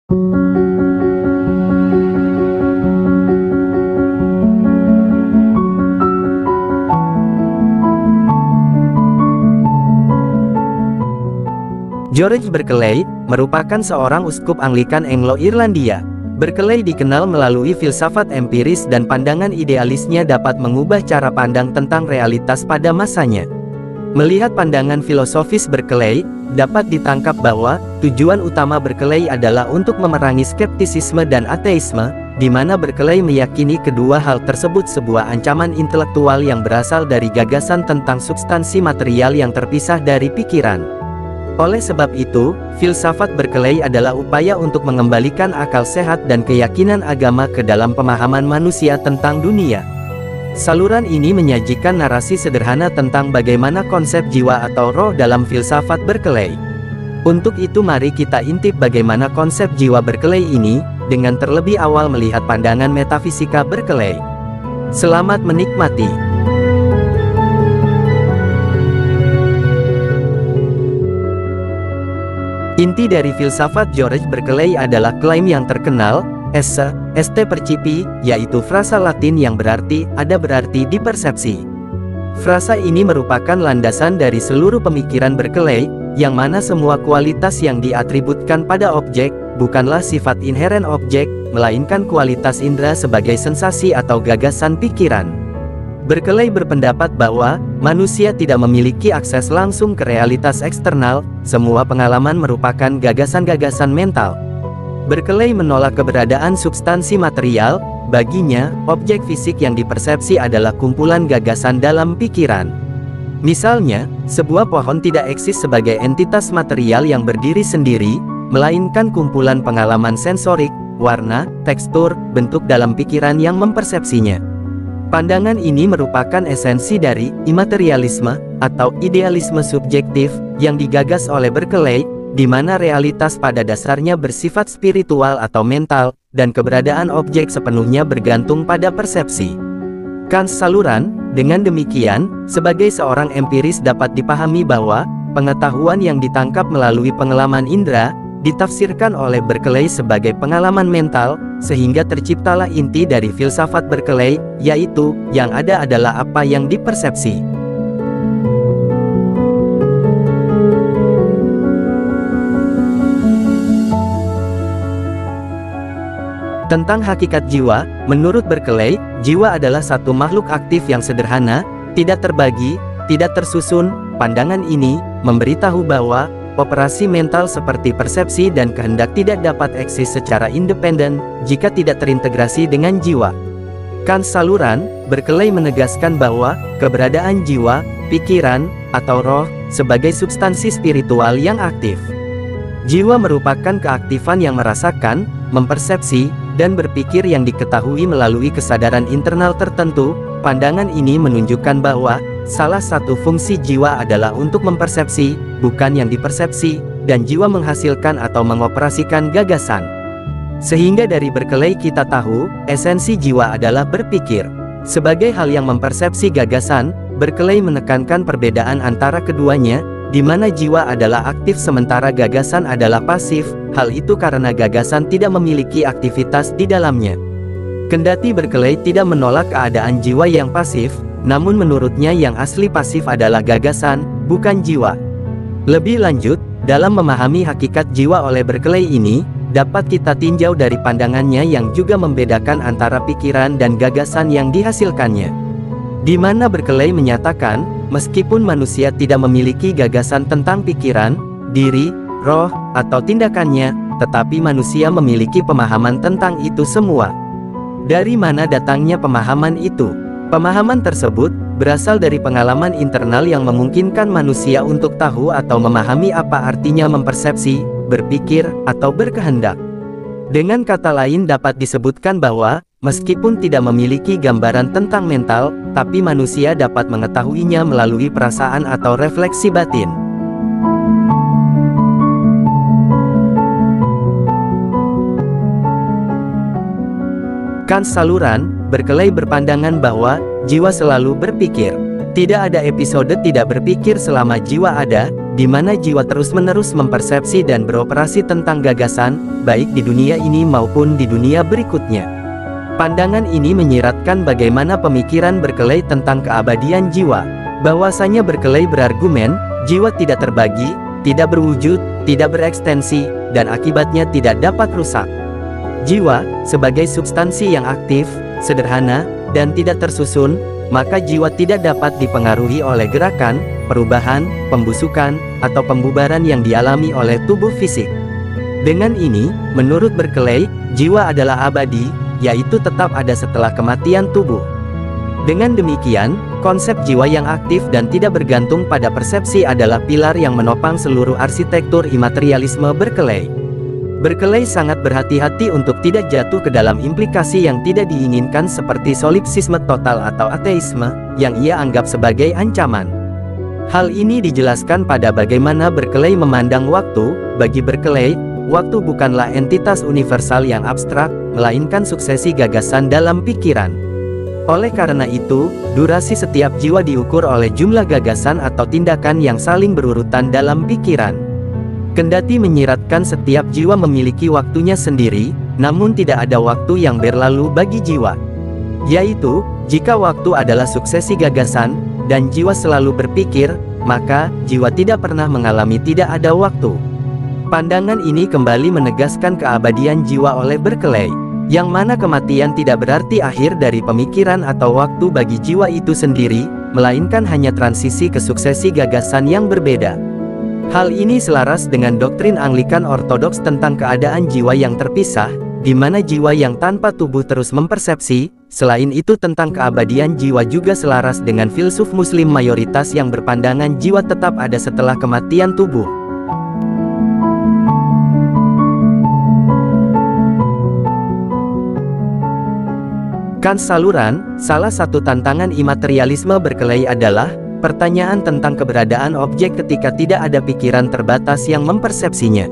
George Berkeley merupakan seorang uskup Anglikan Anglo-Irlandia. Berkeley dikenal melalui filsafat empiris dan pandangan idealisnya dapat mengubah cara pandang tentang realitas pada masanya. Melihat pandangan filosofis Berkeley, dapat ditangkap bahwa tujuan utama Berkeley adalah untuk memerangi skeptisisme dan ateisme, di mana Berkeley meyakini kedua hal tersebut sebuah ancaman intelektual yang berasal dari gagasan tentang substansi material yang terpisah dari pikiran. Oleh sebab itu, filsafat Berkeley adalah upaya untuk mengembalikan akal sehat dan keyakinan agama ke dalam pemahaman manusia tentang dunia. Saluran ini menyajikan narasi sederhana tentang bagaimana konsep jiwa atau roh dalam filsafat Berkeley. Untuk itu mari kita intip bagaimana konsep jiwa Berkeley ini, dengan terlebih awal melihat pandangan metafisika Berkeley. Selamat menikmati. Inti dari filsafat George Berkeley adalah klaim yang terkenal, esse, est percipi, yaitu frasa Latin yang berarti, ada berarti di persepsi. Frasa ini merupakan landasan dari seluruh pemikiran Berkeley, yang mana semua kualitas yang diatributkan pada objek, bukanlah sifat inheren objek, melainkan kualitas indera sebagai sensasi atau gagasan pikiran. Berkeley berpendapat bahwa manusia tidak memiliki akses langsung ke realitas eksternal, semua pengalaman merupakan gagasan-gagasan mental. Berkeley menolak keberadaan substansi material, baginya, objek fisik yang dipersepsi adalah kumpulan gagasan dalam pikiran. Misalnya, sebuah pohon tidak eksis sebagai entitas material yang berdiri sendiri, melainkan kumpulan pengalaman sensorik, warna, tekstur, bentuk dalam pikiran yang mempersepsinya. Pandangan ini merupakan esensi dari imaterialisme atau idealisme subjektif yang digagas oleh Berkeley, di mana realitas pada dasarnya bersifat spiritual atau mental, dan keberadaan objek sepenuhnya bergantung pada persepsi. Kans saluran, dengan demikian, sebagai seorang empiris dapat dipahami bahwa pengetahuan yang ditangkap melalui pengalaman indera ditafsirkan oleh Berkeley sebagai pengalaman mental, sehingga terciptalah inti dari filsafat Berkeley, yaitu, yang ada adalah apa yang dipersepsi. Tentang hakikat jiwa, menurut Berkeley, jiwa adalah satu makhluk aktif yang sederhana, tidak terbagi, tidak tersusun. Pandangan ini memberitahu bahwa operasi mental seperti persepsi dan kehendak tidak dapat eksis secara independen jika tidak terintegrasi dengan jiwa. Kans saluran, Berkeley menegaskan bahwa keberadaan jiwa, pikiran, atau roh sebagai substansi spiritual yang aktif. Jiwa merupakan keaktifan yang merasakan, mempersepsi, dan berpikir yang diketahui melalui kesadaran internal tertentu. Pandangan ini menunjukkan bahwa salah satu fungsi jiwa adalah untuk mempersepsi, bukan yang dipersepsi, dan jiwa menghasilkan atau mengoperasikan gagasan. Sehingga dari Berkeley kita tahu, esensi jiwa adalah berpikir. Sebagai hal yang mempersepsi gagasan, Berkeley menekankan perbedaan antara keduanya, di mana jiwa adalah aktif sementara gagasan adalah pasif. Hal itu karena gagasan tidak memiliki aktivitas di dalamnya. Kendati Berkeley tidak menolak keadaan jiwa yang pasif, namun menurutnya yang asli pasif adalah gagasan, bukan jiwa. Lebih lanjut, dalam memahami hakikat jiwa oleh Berkeley ini, dapat kita tinjau dari pandangannya yang juga membedakan antara pikiran dan gagasan yang dihasilkannya. Di mana Berkeley menyatakan, meskipun manusia tidak memiliki gagasan tentang pikiran, diri, roh, atau tindakannya, tetapi manusia memiliki pemahaman tentang itu semua. Dari mana datangnya pemahaman itu? Pemahaman tersebut berasal dari pengalaman internal yang memungkinkan manusia untuk tahu atau memahami apa artinya mempersepsi, berpikir, atau berkehendak. Dengan kata lain dapat disebutkan bahwa, meskipun tidak memiliki gambaran tentang mental, tapi manusia dapat mengetahuinya melalui perasaan atau refleksi batin. Kans saluran, Berkeley berpandangan bahwa jiwa selalu berpikir. Tidak ada episode tidak berpikir selama jiwa ada, di mana jiwa terus-menerus mempersepsi dan beroperasi tentang gagasan, baik di dunia ini maupun di dunia berikutnya. Pandangan ini menyiratkan bagaimana pemikiran Berkeley tentang keabadian jiwa, bahwasanya Berkeley berargumen, jiwa tidak terbagi, tidak berwujud, tidak berekstensi, dan akibatnya tidak dapat rusak. Jiwa, sebagai substansi yang aktif, sederhana, dan tidak tersusun, maka jiwa tidak dapat dipengaruhi oleh gerakan, perubahan, pembusukan, atau pembubaran yang dialami oleh tubuh fisik. Dengan ini, menurut Berkeley, jiwa adalah abadi, yaitu tetap ada setelah kematian tubuh. Dengan demikian, konsep jiwa yang aktif dan tidak bergantung pada persepsi adalah pilar yang menopang seluruh arsitektur imaterialisme Berkeley. Berkeley sangat berhati-hati untuk tidak jatuh ke dalam implikasi yang tidak diinginkan seperti solipsisme total atau ateisme, yang ia anggap sebagai ancaman. Hal ini dijelaskan pada bagaimana Berkeley memandang waktu. Bagi Berkeley, waktu bukanlah entitas universal yang abstrak, melainkan suksesi gagasan dalam pikiran. Oleh karena itu, durasi setiap jiwa diukur oleh jumlah gagasan atau tindakan yang saling berurutan dalam pikiran. Kendati menyiratkan setiap jiwa memiliki waktunya sendiri, namun tidak ada waktu yang berlalu bagi jiwa. Yaitu, jika waktu adalah suksesi gagasan, dan jiwa selalu berpikir, maka jiwa tidak pernah mengalami tidak ada waktu. Pandangan ini kembali menegaskan keabadian jiwa oleh Berkeley, yang mana kematian tidak berarti akhir dari pemikiran atau waktu bagi jiwa itu sendiri, melainkan hanya transisi ke suksesi gagasan yang berbeda. Hal ini selaras dengan doktrin Anglikan Ortodoks tentang keadaan jiwa yang terpisah, di mana jiwa yang tanpa tubuh terus mempersepsi. Selain itu, tentang keabadian jiwa juga selaras dengan filsuf Muslim mayoritas yang berpandangan jiwa tetap ada setelah kematian tubuh. Kans saluran, salah satu tantangan imaterialisme Berkeley adalah pertanyaan tentang keberadaan objek ketika tidak ada pikiran terbatas yang mempersepsinya.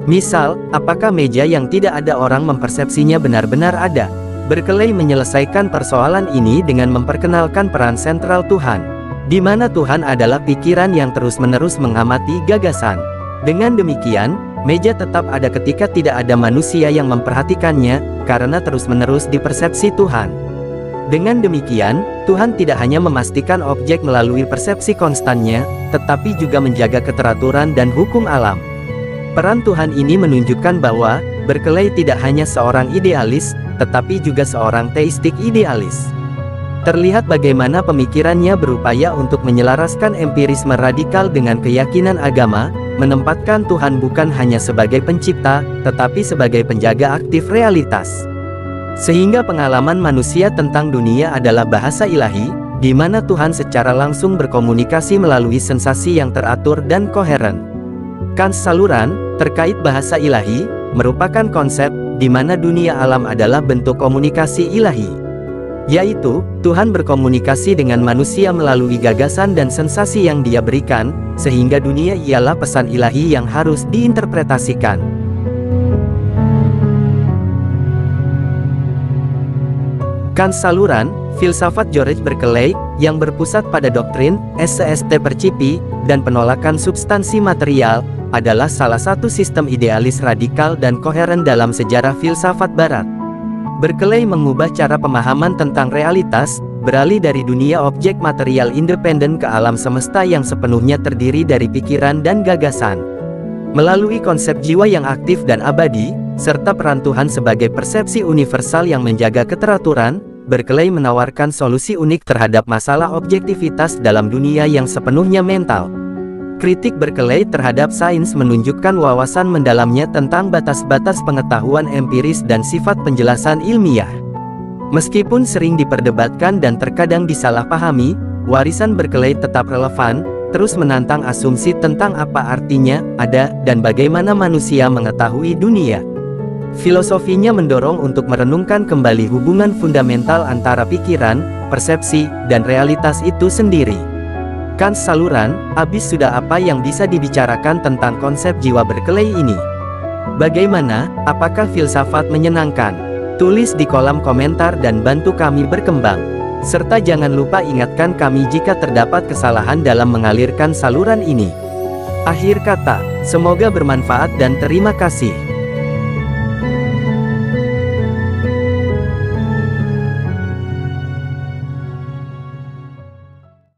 Misal, apakah meja yang tidak ada orang mempersepsinya benar-benar ada? Berkeley menyelesaikan persoalan ini dengan memperkenalkan peran sentral Tuhan, di mana Tuhan adalah pikiran yang terus-menerus mengamati gagasan. Dengan demikian, meja tetap ada ketika tidak ada manusia yang memperhatikannya, karena terus-menerus dipersepsi Tuhan. Dengan demikian, Tuhan tidak hanya memastikan objek melalui persepsi konstannya, tetapi juga menjaga keteraturan dan hukum alam. Peran Tuhan ini menunjukkan bahwa Berkeley tidak hanya seorang idealis, tetapi juga seorang teistik idealis. Terlihat bagaimana pemikirannya berupaya untuk menyelaraskan empirisme radikal dengan keyakinan agama, menempatkan Tuhan bukan hanya sebagai pencipta, tetapi sebagai penjaga aktif realitas. Sehingga pengalaman manusia tentang dunia adalah bahasa ilahi, di mana Tuhan secara langsung berkomunikasi melalui sensasi yang teratur dan koheren. Kans saluran, terkait bahasa ilahi, merupakan konsep, di mana dunia alam adalah bentuk komunikasi ilahi. Yaitu, Tuhan berkomunikasi dengan manusia melalui gagasan dan sensasi yang Dia berikan, sehingga dunia ialah pesan ilahi yang harus diinterpretasikan. Kans saluran, filsafat George Berkeley, yang berpusat pada doktrin SCST percipi, dan penolakan substansi material, adalah salah satu sistem idealis radikal dan koheren dalam sejarah filsafat Barat. Berkeley mengubah cara pemahaman tentang realitas, beralih dari dunia objek material independen ke alam semesta yang sepenuhnya terdiri dari pikiran dan gagasan. Melalui konsep jiwa yang aktif dan abadi, serta peran Tuhan sebagai persepsi universal yang menjaga keteraturan, Berkeley menawarkan solusi unik terhadap masalah objektivitas dalam dunia yang sepenuhnya mental. Kritik Berkeley terhadap sains menunjukkan wawasan mendalamnya tentang batas-batas pengetahuan empiris dan sifat penjelasan ilmiah. Meskipun sering diperdebatkan dan terkadang disalahpahami, warisan Berkeley tetap relevan, terus menantang asumsi tentang apa artinya ada dan bagaimana manusia mengetahui dunia. Filosofinya mendorong untuk merenungkan kembali hubungan fundamental antara pikiran, persepsi, dan realitas itu sendiri. Kans saluran, habis sudah apa yang bisa dibicarakan tentang konsep jiwa Berkeley ini? Bagaimana, apakah filsafat menyenangkan? Tulis di kolom komentar dan bantu kami berkembang. Serta jangan lupa ingatkan kami jika terdapat kesalahan dalam mengalirkan saluran ini. Akhir kata, semoga bermanfaat dan terima kasih.